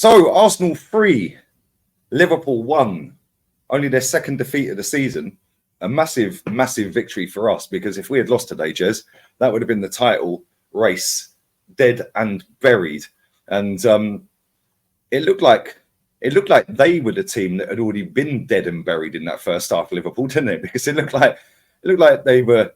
So Arsenal 3, Liverpool 1. Only their second defeat of the season. A massive, massive victory for us, because if we had lost today, Jez, that would have been the title race dead and buried. And it looked like they were the team that had already been dead and buried in that first half of Liverpool, didn't it? Because it looked like they were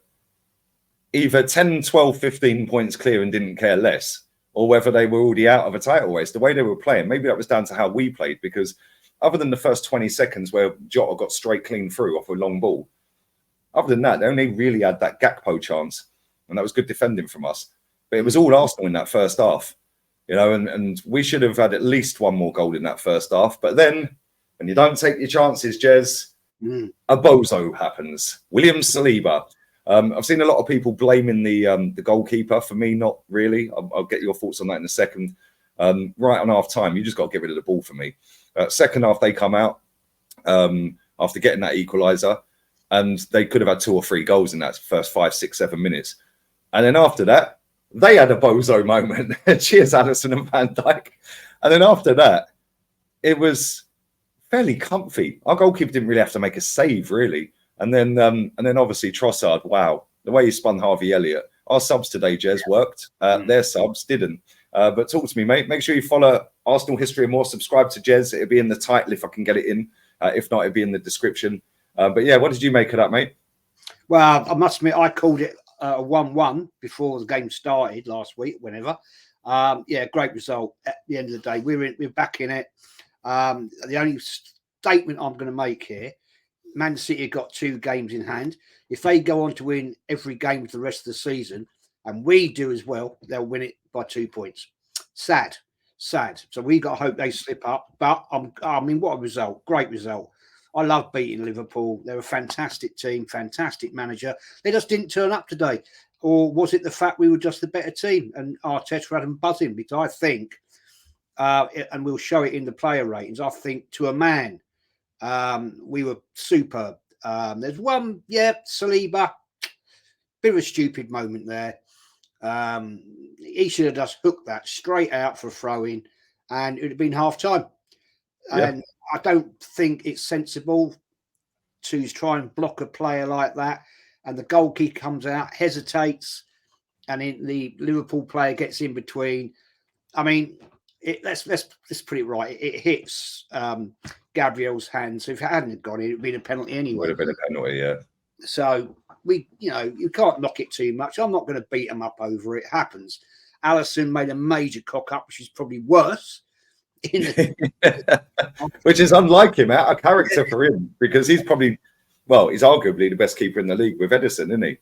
either 10, 12, 15 points clear and didn't care less, or whether they were already out of a title race. The way they were playing, maybe that was down to how we played, because other than the first 20 seconds where Jota got straight clean through off a long ball, other than that, they only really had that Gakpo chance, and that was good defending from us. But it was all Arsenal in that first half, and we should have had at least one more goal in that first half. But then, when you don't take your chances, Jez, a bozo happens. William Saliba. I've seen a lot of people blaming the goalkeeper. For me, not really. I'll get your thoughts on that in a second. Right on half time, you just got to get rid of the ball for me. Second half, they come out after getting that equaliser, and they could have had 2 or 3 goals in that first 5, 6, 7 minutes. And then after that, they had a bozo moment. Cheers, Alisson and Van Dijk. And then after that, it was fairly comfy. Our goalkeeper didn't really have to make a save, really. And then obviously Trossard, wow, the way he spun Harvey Elliott. Our subs today, Jez, worked. Their subs didn't. But talk to me, mate. Make sure you follow Arsenal History and More. Subscribe to Jez. It'll be in the title if I can get it in. If not, it'll be in the description. But yeah, what did you make of that, mate? Well, I must admit, I called it a 1-1 before the game started last week, whenever. Yeah, great result at the end of the day. We're back in it. The only statement I'm going to make here, Man City have got 2 games in hand. If they go on to win every game for the rest of the season, and we do as well, they'll win it by 2 points. Sad. So we got to hope they slip up. But I mean, what a result! Great result. I love beating Liverpool. They're a fantastic team, fantastic manager. They just didn't turn up today. Or was it the fact we were just the better team and Arteta had them buzzing? Because I think, and we'll show it in the player ratings, I think to a man, we were superb. There's one, Saliba, bit of a stupid moment there. He should have just hooked that straight out for a throw-in, and it would have been half-time. And I don't think it's sensible to try and block a player like that. And the goalkeeper comes out, hesitates, and the Liverpool player gets in between. I mean, let's put it right. It hits Gabriel's hand. So if it hadn't gone in, it'd been a penalty anyway. Would have been a penalty, yeah. So you can't knock it too much. I'm not going to beat him up over it. It happens. Alisson made a major cock up, which is probably worse. Which is unlike him, out of character for him, because he's arguably the best keeper in the league with Ederson, isn't he?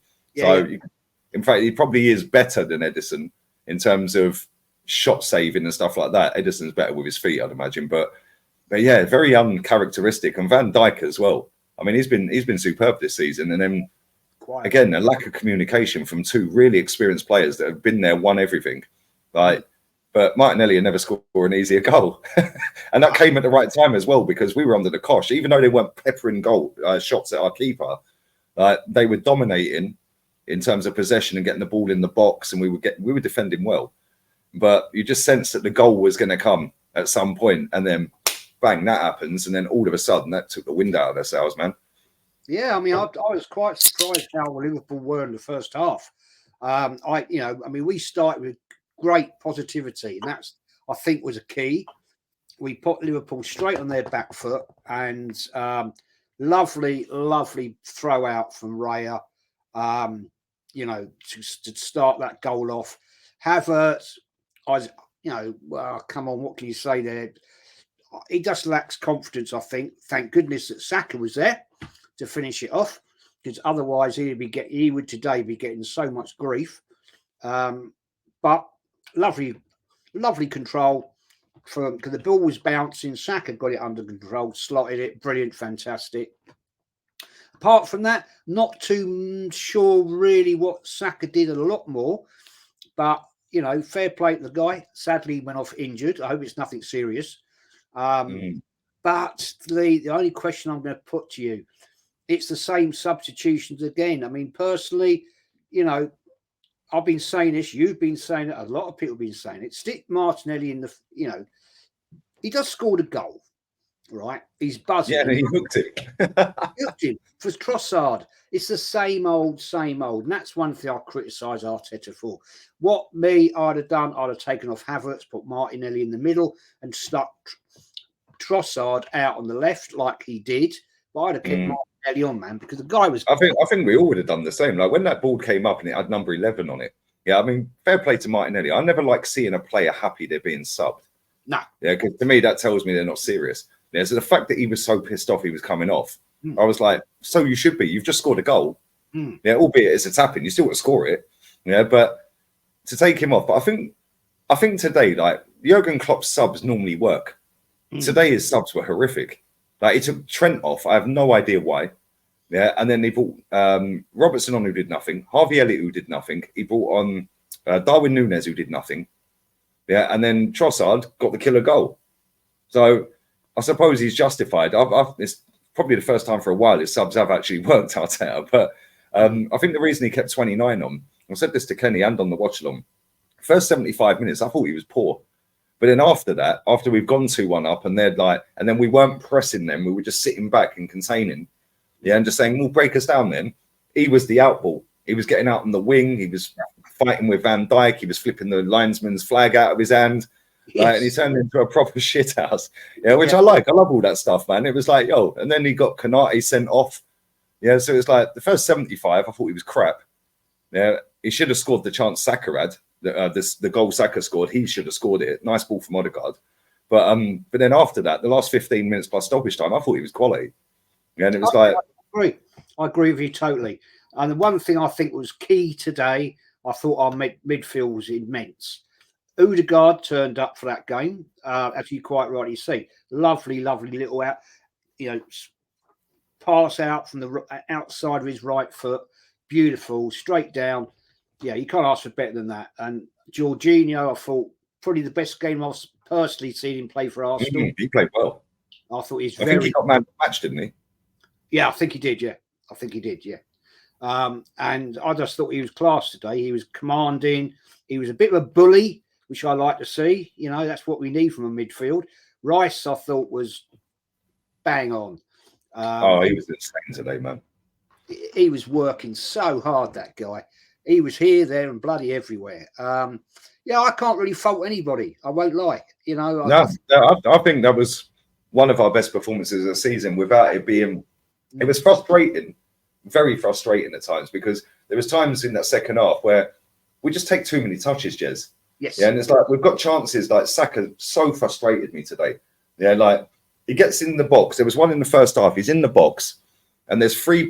In fact, he probably is better than Ederson in terms of shot saving and stuff like that. Ederson's better with his feet, I'd imagine, but yeah, very uncharacteristic. And Van Dijk as well. I mean, he's been superb this season, and then again, a lack of communication from 2 really experienced players that have been there, won everything. But Martinelli never scored an easier goal. And that came at the right time as well, because we were under the cosh. Even though they weren't peppering shots at our keeper, they were dominating in terms of possession and getting the ball in the box, and we were defending well. But you just sensed that the goal was going to come at some point, and then bang, that happens. And then all of a sudden, that took the wind out of their sails, man. Yeah, I mean, I was quite surprised how Liverpool were in the first half. We started with great positivity, and that's, I think, was a key. We put Liverpool straight on their back foot, and lovely throw out from Raya, to start that goal off. Havertz, come on, what can you say there? He just lacks confidence, I think. Thank goodness that Saka was there to finish it off, because otherwise he would today be getting so much grief. But lovely control because the ball was bouncing. Saka got it under control, slotted it, brilliant, fantastic. Apart from that, not too sure really what Saka did a lot more, but fair play to the guy. Sadly, he went off injured. I hope it's nothing serious. But the only question I'm going to put to you, it's the same substitutions again. I mean, personally, I've been saying this, you've been saying it, a lot of people have been saying it. Stick Martinelli in the, he does score the goal, right? He's buzzing. Yeah, he hooked it. Hooked him for Trossard. It's the same old, and that's one thing I criticise Arteta for. What I'd have done, I'd have taken off Havertz, put Martinelli in the middle, and stuck Trossard out on the left like he did. But I'd have kept Martinelli on, man, because the guy was. I think we all would have done the same. Like when that board came up and it had number 11 on it. Yeah, I mean, fair play to Martinelli. I never like seeing a player happy they're being subbed. No. Yeah, because to me that tells me they're not serious. Yeah, so the fact that he was so pissed off he was coming off, I was like, so you should be. You've just scored a goal. Yeah, albeit it's a tap-in, you still got to score it. Yeah, but to take him off. But I think today, like Jurgen Klopp's subs normally work. Today his subs were horrific. Like he took Trent off. I have no idea why. Yeah, and then he brought Robertson on, who did nothing. Harvey Elliott, who did nothing. He brought on Darwin Núñez, who did nothing. Yeah, and then Trossard got the killer goal. So I suppose he's justified. It's probably the first time for a while his subs have actually worked, Arteta. But I think the reason he kept 29 on, I said this to Kenny and on the watch along. First 75 minutes, I thought he was poor. But then after that, after we've gone 2-1 up, and they're like, and then we weren't pressing them, we were just sitting back and containing. Yeah, and just saying, well, break us down then. He was the outball. He was getting out on the wing. He was fighting with Van Dijk. He was flipping the linesman's flag out of his hand. Yes. And he turned into a proper shithouse. Yeah, which I like. I love all that stuff, man. It was like, yo, and then he got Konate sent off. Yeah, so it's like the first 75, I thought he was crap. Yeah, he should have scored the chance Saka had. The goal Saka scored, he should have scored it. Nice ball from Odegaard. But then after that, the last 15 minutes plus stoppage time, I thought he was quality. Yeah, and it was I agree with you totally. And the one thing I think was key today, I thought our midfield was immense. Odegaard turned up for that game, as you quite rightly say. Lovely little out, pass out from the outside of his right foot. Beautiful, straight down. Yeah, you can't ask for better than that. And Jorginho, I thought, probably the best game I've personally seen him play for Arsenal. He played well. I thought I think he got man of the match, didn't he? Yeah, I think he did. Yeah. And I just thought he was class today. He was commanding. He was a bit of a bully, which I like to see. That's what we need from a midfield. Rice, I thought, was bang on. He was insane today, man. He was working so hard, that guy. He was here, there, and bloody everywhere. I can't really fault anybody. I won't lie. I think that was one of our best performances of the season without it being... It was frustrating, very frustrating at times, because there was times in that second half where we just take too many touches, Jez. Yes. Yeah, and it's like we've got chances. Like Saka so frustrated me today. Yeah, like he gets in the box. There was one in the first half. He's in the box, and there's 3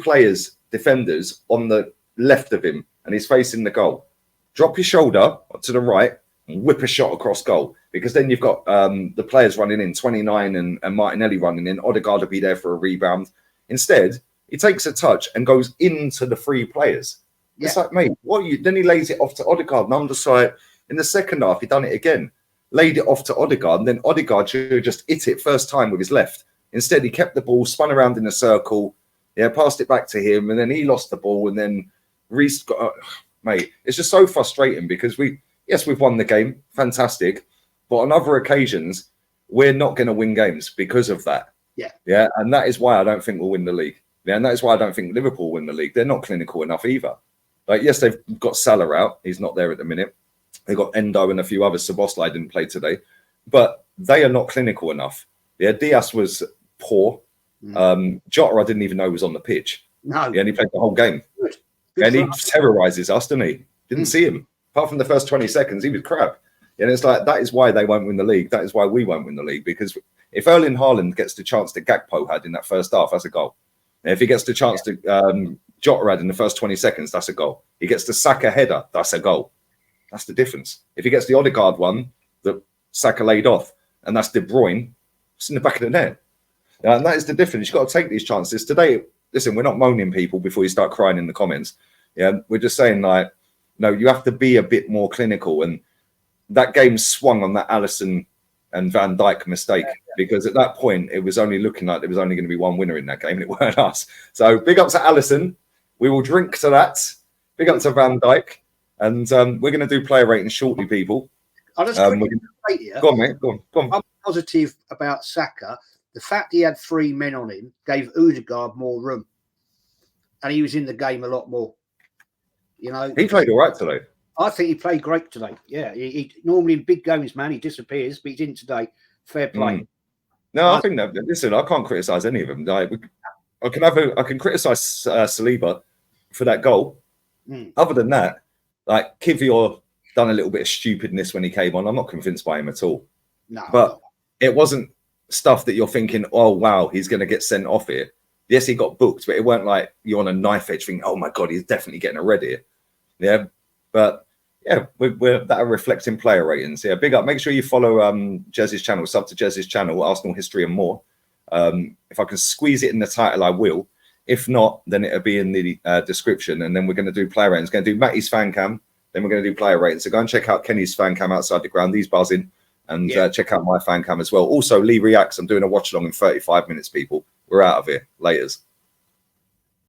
defenders on the left of him, and he's facing the goal. Drop your shoulder to the right and whip a shot across goal, because then you've got the players running in, 29 and Martinelli running in. Odegaard will be there for a rebound. Instead, he takes a touch and goes into the 3 players. Yeah. It's like, mate, what are you? Then he lays it off to Odegaard and underside. In the second half, he done it again. Laid it off to Odegaard, and then Odegaard should have just hit it first time with his left. Instead, he kept the ball, spun around in a circle, passed it back to him, and then he lost the ball, and then Reece got... mate, it's just so frustrating because we've won the game, fantastic, but on other occasions, we're not going to win games because of that. Yeah, and that is why I don't think we'll win the league. Yeah, and that is why I don't think Liverpool win the league. They're not clinical enough either. Like, yes, they've got Salah out. He's not there at the minute. They got Endo and a few others. Szoboszlai didn't play today, but they are not clinical enough. Yeah, Diaz was poor. Jota, I didn't even know was on the pitch. No, yeah, and he played the whole game. Good and he terrorizes us, didn't he? Didn't see him. Apart from the first 20 seconds, he was crap. And it's like, that is why they won't win the league. That is why we won't win the league, because if Erling Haaland gets the chance that Gakpo had in that first half, that's a goal. And if he gets the chance to Jota had in the first 20 seconds, that's a goal. He gets the Saka header, that's a goal. That's the difference. If he gets the Odegaard one that Saka laid off, and that's De Bruyne, it's in the back of the net. And that is the difference. You've got to take these chances. Today, listen, we're not moaning people before you start crying in the comments. Yeah, we're just saying, like, no, you have to be a bit more clinical. And that game swung on that Alisson and Van Dijk mistake, because at that point, it was only looking like there was only going to be one winner in that game, and it weren't us. So big up to Alisson. We will drink to that. Big up to Van Dijk. And we're going to do player ratings shortly, people. I'll just go on, mate. Go on. I'm positive about Saka, the fact he had 3 men on him gave Odegaard more room, and he was in the game a lot more. You know, he played all right today. I think he played great today. Yeah, he normally in big games, man, he disappears, but he didn't today. Fair play. No, I think that. Listen, I can't criticize any of them. Like, I can criticize Saliba for that goal. Other than that, like Kivior done a little bit of stupidness when he came on. I'm not convinced by him at all. No, but it wasn't stuff that you're thinking, oh wow, he's going to get sent off here. Yes, he got booked, but it weren't like you're on a knife edge thinking, oh my god, he's definitely getting a red here. Yeah, but yeah, we're that are reflecting player ratings. Yeah, big up. Make sure you follow Jez's channel, sub to Jez's channel, Arsenal History and More. If I can squeeze it in the title, I will. If not, then it'll be in the description. And then we're going to do player ratings. Going to do Matty's fan cam. Then we're going to do player ratings. So go and check out Kenny's fan cam outside the ground. He's buzzing. And check out my fan cam as well. Also, Lee Reacts. I'm doing a watch along in 35 minutes, people. We're out of here. Laters.